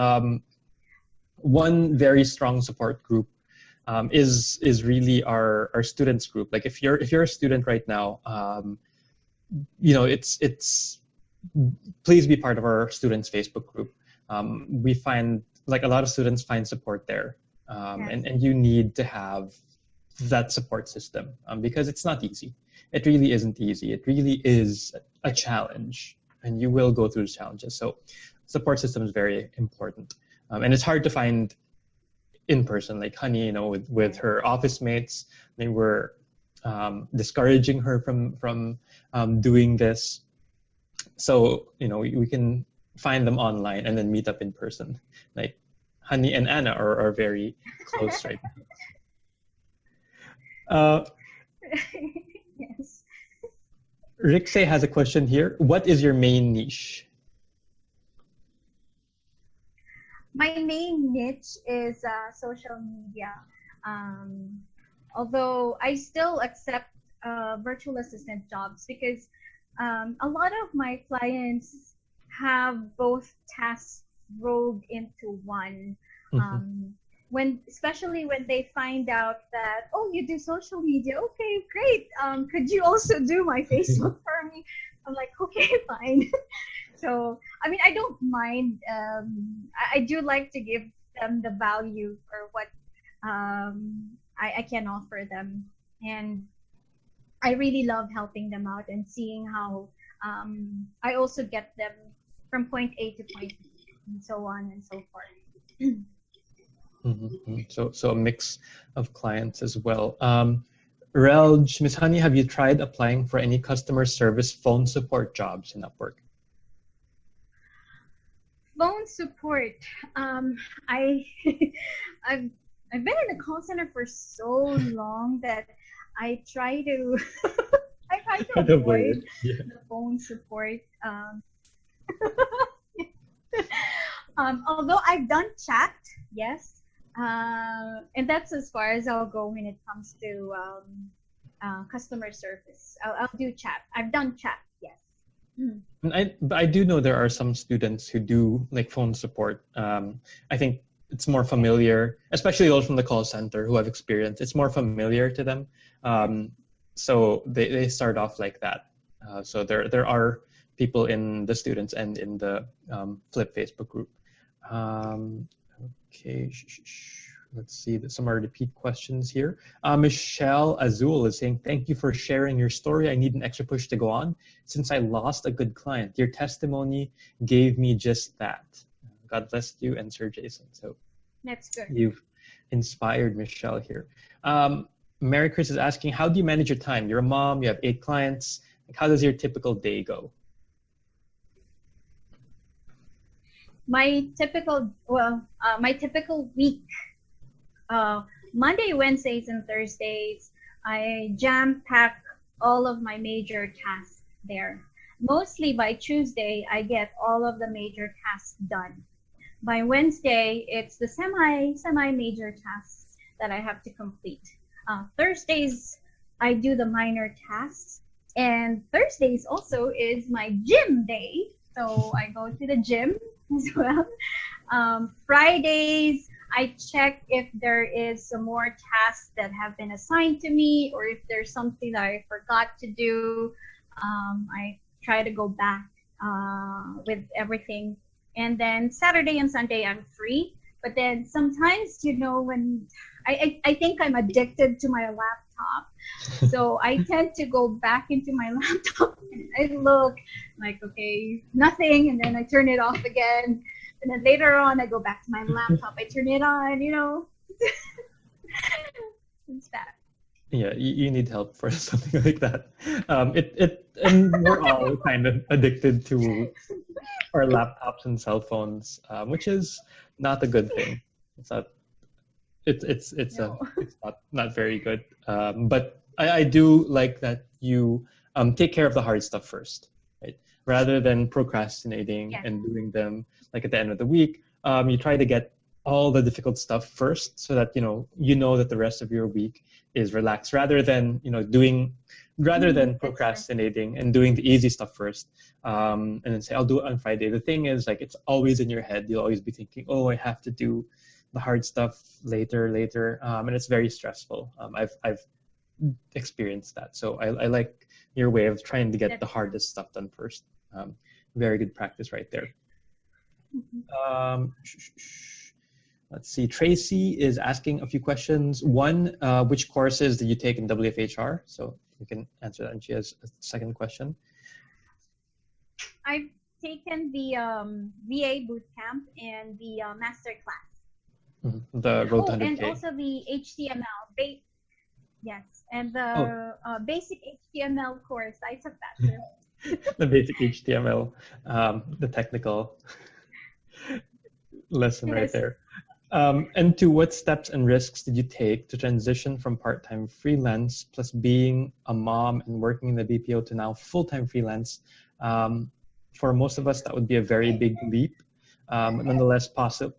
One very strong support group is really our students group. Like if you're a student right now, it's please be part of our students Facebook group. We find like a lot of students find support there, and you need to have that support system because it's not easy. It really isn't easy. It really is a challenge, and you will go through challenges. So support system is very important. And it's hard to find in person, like honey, with her office mates, they were discouraging her from doing this. So, we can find them online and then meet up in person. Like honey and Anna are very close right now. Yes. Rixay has a question here. What is your main niche? My main niche is social media. Although I still accept virtual assistant jobs, because a lot of my clients have both tasks rolled into one. Especially when they find out that, oh, you do social media, okay, great. Could you also do my Facebook for me? I'm like, okay, fine. So, I don't mind. I do like to give them the value for what I can offer them. And I really love helping them out and seeing how I also get them from point A to point B, and so on and so forth. So a mix of clients as well. Relj, Miss Honey, have you tried applying for any customer service phone support jobs in Upwork? Phone support. I've been in a call center for so long that I try to avoid the phone support. Although I've done chat, yes, and that's as far as I'll go when it comes to customer service. I'll do chat. I've done chat, yes. And I do know there are some students who do like phone support. I think it's more familiar, especially those from the call center who have experience. It's more familiar to them, so they start off like that. So there are people in the students and in the Flip Facebook group. Okay, let's see some R2P questions here. Michelle Azul is saying, thank you for sharing your story. I need an extra push to go on since I lost a good client. Your testimony gave me just that. God bless you and Sir Jason. So that's good. You've inspired Michelle here. Mary Chris is asking, how do you manage your time? You're a mom, you have 8 clients. Like, how does your typical day go? My typical week, Monday, Wednesdays, and Thursdays, I jam pack all of my major tasks there. Mostly by Tuesday, I get all of the major tasks done. By Wednesday, it's the semi-major tasks that I have to complete. Thursdays, I do the minor tasks. And Thursdays also is my gym day. So I go to the gym as well. Fridays, I check if there is some more tasks that have been assigned to me, or if there's something that I forgot to do. I try to go back with everything. And then Saturday and Sunday, I'm free. But then sometimes, when I think I'm addicted to my laptop. So I tend to go back into my laptop and I look like, okay, nothing. And then I turn it off again. And then later on, I go back to my laptop. I turn it on, It's that. Yeah, you need help for something like that. And we're all kind of addicted to our laptops and cell phones, which is not a good thing. It's not. It's not very good. But I do like that you take care of the hard stuff first, right? Rather than procrastinating and doing them like at the end of the week. You try to get all the difficult stuff first, so that you know that the rest of your week is relaxed, rather than procrastinating and doing the easy stuff first, and then say I'll do it on Friday. The thing is, like, it's always in your head. You'll always be thinking, oh, I have to do the hard stuff later, and it's very stressful. I've experienced that, so I like your way of trying to get the hardest stuff done first. Very good practice right there. Let's see. Tracy is asking a few questions. One, which courses did you take in WFHR? So you can answer that, and she has a second question. I've taken the VA bootcamp and the master class. The Road to 100K. And also the HTML. Yes, and the basic HTML course. I took that too. The basic HTML, the technical lesson right there. And two, what steps and risks did you take to transition from part-time freelance plus being a mom and working in the BPO to now full-time freelance? For most of us, that would be a very big leap, nonetheless possible.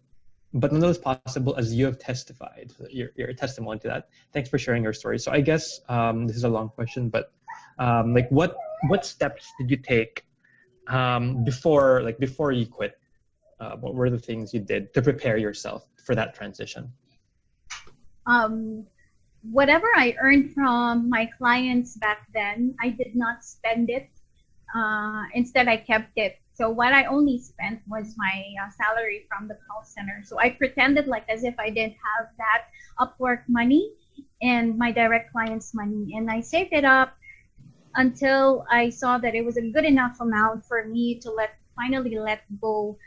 But nonetheless possible, as you have testified. You're a testimony to that. Thanks for sharing your story. So I guess this is a long question, but like what steps did you take before you quit? What were the things you did to prepare yourself for that transition? Whatever I earned from my clients back then, I did not spend it. Instead, I kept it. So what I only spent was my salary from the call center. So I pretended like as if I didn't have that Upwork money and my direct clients money. And I saved it up until I saw that it was a good enough amount for me to finally let go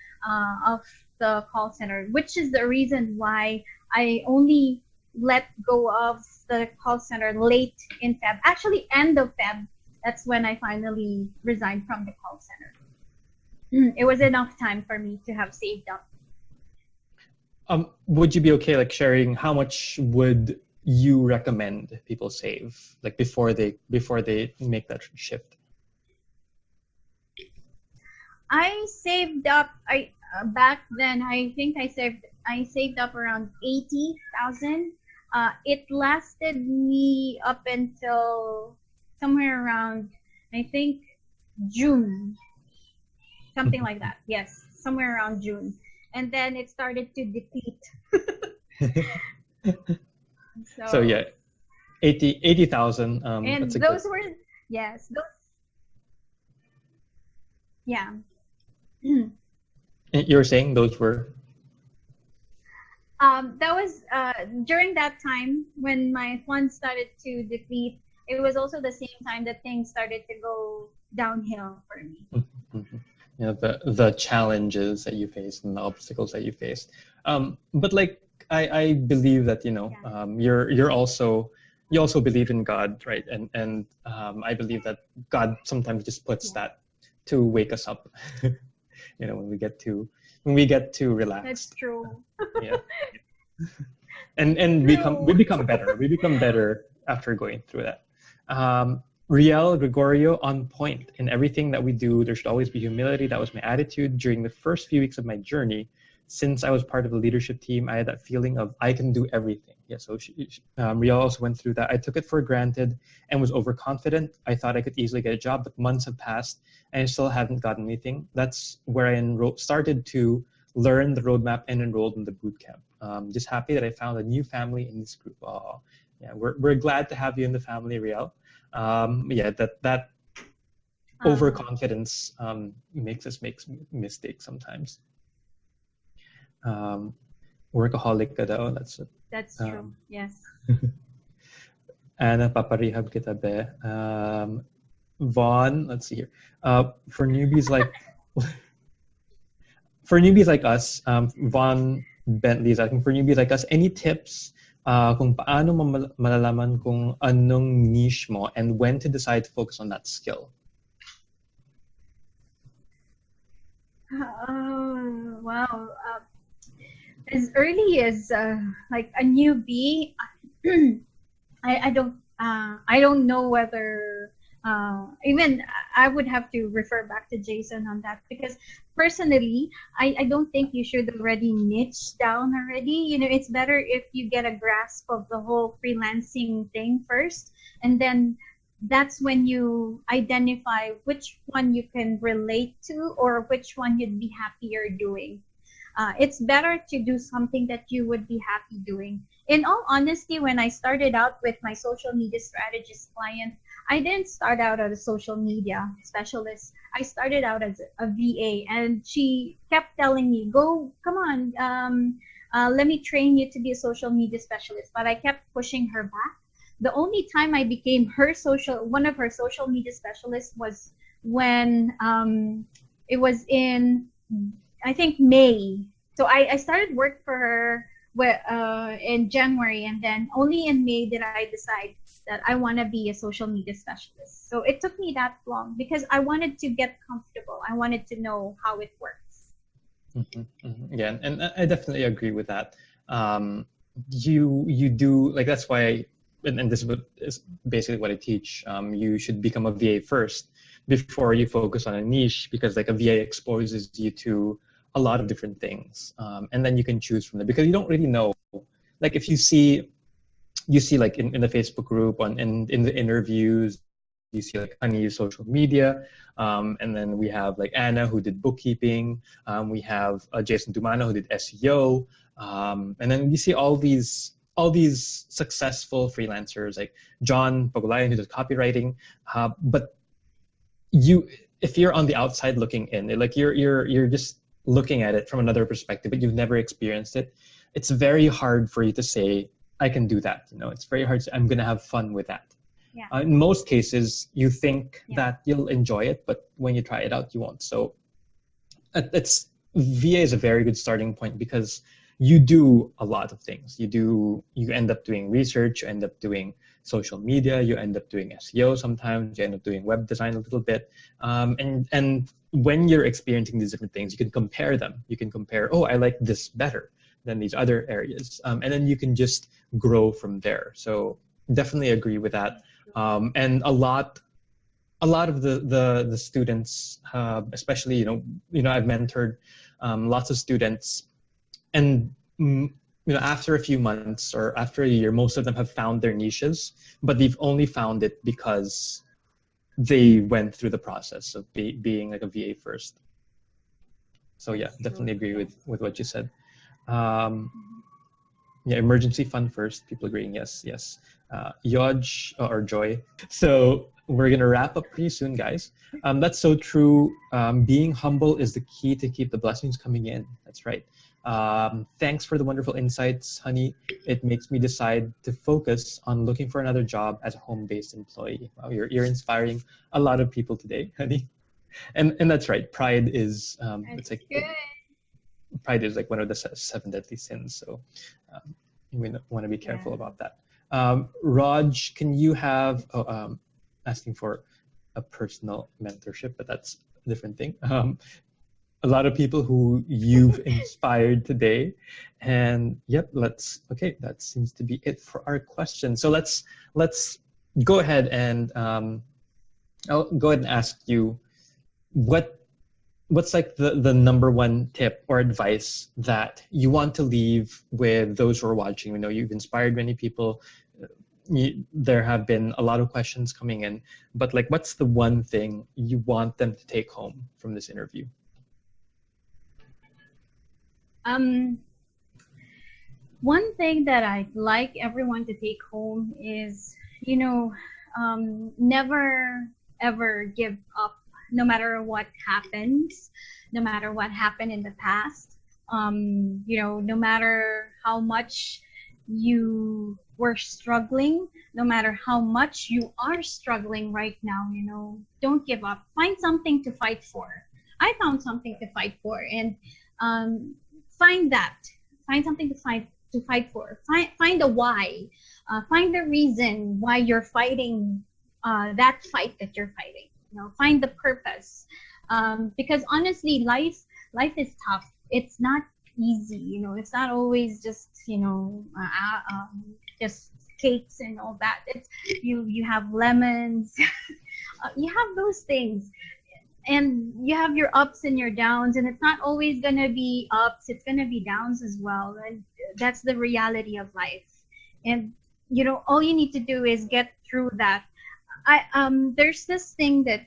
of the call center, which is the reason why I only let go of the call center late in Feb. Actually, end of Feb. That's when I finally resigned from the call center. It was enough time for me to have saved up. Would you be okay like sharing how much would you recommend people save like before they make that shift? I saved up. Back then I think I saved up around 80,000. It lasted me up until somewhere around I think June. Something like that. Yes, somewhere around June. And then it started to deplete. So yeah, 80,000. And those were, yes. Yeah. You're saying those were? That was during that time when my funds started to deplete. It was also the same time that things started to go downhill for me. Mm-hmm. You know, the challenges that you faced and the obstacles that you faced. But like I believe that you're also you also believe in God, right? And I believe that God sometimes just puts that to wake us up, when we get too relaxed. That's true. Yeah. And we become better. We become better after going through that. Riel Gregorio, on point. In everything that we do, there should always be humility. That was my attitude during the first few weeks of my journey. Since I was part of the leadership team, I had that feeling of I can do everything. Yeah, so Riel also went through that. I took it for granted and was overconfident. I thought I could easily get a job, but months have passed and I still haven't gotten anything. That's where I started to learn the roadmap and enrolled in the boot camp. Just happy that I found a new family in this group. Oh, yeah, we're glad to have you in the family, Riel. That overconfidence makes us make mistakes sometimes. Workaholic ka daw. That's true. Yes. Ana, paparehab kita be. Vaughn, let's see here. For newbies like us, Vaughn Bentley is asking, for newbies like us, any tips kung paano malalaman kung anong niche mo and when to decide to focus on that skill? Wow. As early as like a newbie, I don't know whether even I would have to refer back to Jason on that, because personally I don't think you should already niche down already. It's better if you get a grasp of the whole freelancing thing first, and then that's when you identify which one you can relate to or which one you'd be happier doing. It's better to do something that you would be happy doing. In all honesty, when I started out with my social media strategist client, I didn't start out as a social media specialist. I started out as a VA, and she kept telling me, come on, let me train you to be a social media specialist. But I kept pushing her back. The only time I became one of her social media specialists was when it was in, I think, May. So I started work for her in January, and then only in May did I decide that I want to be a social media specialist. So it took me that long because I wanted to get comfortable. I wanted to know how it works. Mm-hmm, mm-hmm. Yeah, and I definitely agree with that. You do, like, that's why, and this is basically what I teach. You should become a VA first before you focus on a niche, because like a VA exposes you to a lot of different things, and then you can choose from there, because you don't really know. Like if you see like in the Facebook group and in the interviews, you see like Honey's social media, and then we have like Anna who did bookkeeping, we have Jason Dumano who did SEO, and then you see all these successful freelancers like John Pagulayan who does copywriting, but if you're on the outside looking in, like you're just looking at it from another perspective, but you've never experienced it, it's very hard for you to say, I can do that. It's very hard to say, I'm going to have fun with that. Yeah. In most cases, you think that you'll enjoy it, but when you try it out, you won't. So VA is a very good starting point, because you do a lot of things. You end up doing research, you end up doing social media, you end up doing SEO sometimes, you end up doing web design a little bit. And when you're experiencing these different things, you can compare them. You can compare, oh, I like this better than these other areas. And then you can just grow from there. So definitely agree with that. And a lot of the students, especially, I've mentored lots of students, and after a few months or after a year, most of them have found their niches, but they've only found it because they went through the process of being like a VA first. So yeah, definitely agree with what you said. Emergency fund first. People agreeing, yes. Yoj or Joy. So we're gonna wrap up pretty soon, guys. That's so true. Being humble is the key to keep the blessings coming in. That's right. Thanks for the wonderful insights, Honey. It makes me decide to focus on looking for another job as a home-based employee. Wow, you're inspiring a lot of people today, Honey. And that's right. Pride is it's like good. Pride is like one of the 7 deadly sins. So we want to be careful about that. Raj, can you have asking for a personal mentorship, but that's a different thing. A lot of people who you've inspired today, and yep, okay, that seems to be it for our question. So let's go ahead and I'll go ahead and ask you what's like the number one tip or advice that you want to leave with those who are watching? We know you've inspired many people. There have been a lot of questions coming in, but like, what's the one thing you want them to take home from this interview? One thing that I'd like everyone to take home is, never ever give up, no matter what happens, no matter what happened in the past. No matter how much you were struggling, no matter how much you are struggling right now, don't give up. Find something to fight for. I found something to fight for, and find something to fight for. Find a why. Find the reason why you're fighting that fight that you're fighting. Find the purpose, because honestly, life is tough. It's not easy. It's not always just just cakes and all that. It's you have lemons, you have those things, and you have your ups and your downs, and it's not always gonna be ups. It's gonna be downs as well, and that's the reality of life. And all you need to do is get through that. There's this thing that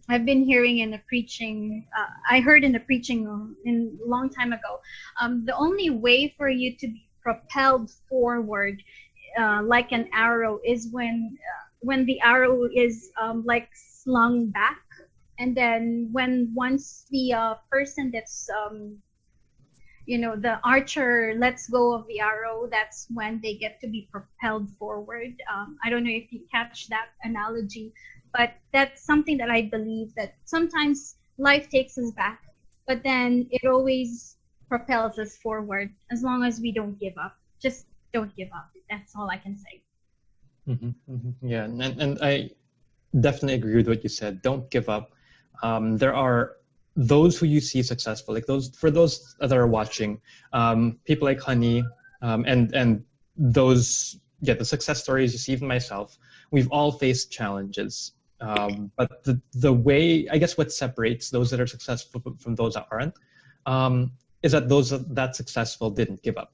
I've been hearing in the preaching. I heard in the preaching in a long time ago. The only way for you to be propelled forward, like an arrow, is when the arrow is like slung back, and then once the person that's the archer lets go of the arrow, that's when they get to be propelled forward. I don't know if you catch that analogy, but that's something that I believe, that sometimes life takes us back, but then it always propels us forward, as long as we don't give up. Just don't give up. That's all I can say. Mm-hmm, mm-hmm. Yeah, and I definitely agree with what you said. Don't give up. There are those who you see successful, like those that are watching, people like Honey, and those, the success stories you see, even myself, we've all faced challenges. But the way, I guess, what separates those that are successful from those that aren't, is that those that successful didn't give up.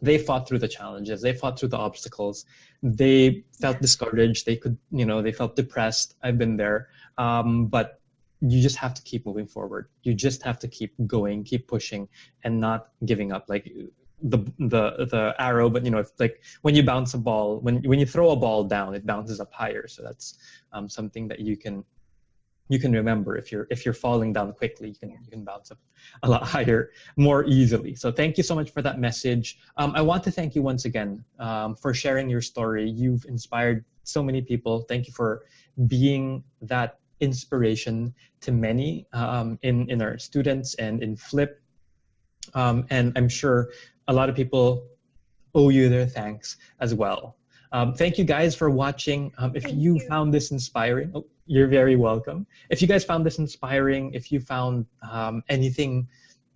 They fought through the challenges. They fought through the obstacles. They felt discouraged. They felt depressed. I've been there. But you just have to keep moving forward. You just have to keep going, keep pushing, and not giving up. Like the arrow, but if, like, when you bounce a ball, when you throw a ball down, it bounces up higher. So that's something that you can remember. If you're falling down quickly, you can bounce up a lot higher more easily. So thank you so much for that message. I want to thank you once again for sharing your story. You've inspired so many people. Thank you for being that inspiration to many in our students and in Flip. And I'm sure a lot of people owe you their thanks as well. Thank you guys for watching. If you found this inspiring, you're very welcome. If you guys found this inspiring, if you found anything,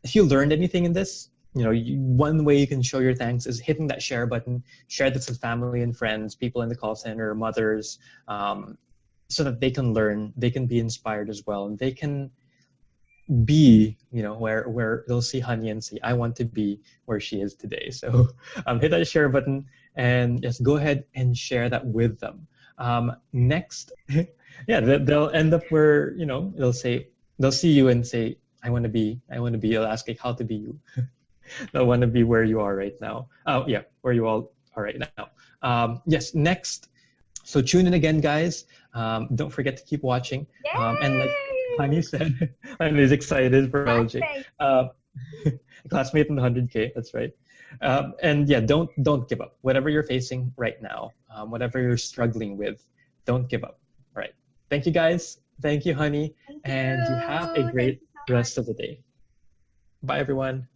if you learned anything in this, one way you can show your thanks is hitting that share button. Share this with family and friends, people in the call center, mothers, so that they can learn, they can be inspired as well, and they can be, where they'll see Honey and say, I want to be where she is today. So hit that share button and just go ahead and share that with them. Next, they'll end up where, they'll see you and say, I want to be, you'll ask, like, how to be you. They'll want to be where you are right now. Where you all are right now. Yes, next. So tune in again, guys. Don't forget to keep watching. And like Honey said, I'm excited for LJ. Classmate in the 100K, that's right. And don't give up. Whatever you're facing right now, whatever you're struggling with, don't give up. All right. Thank you, guys. Thank you, Honey. And you have a great rest of the day. Bye, everyone.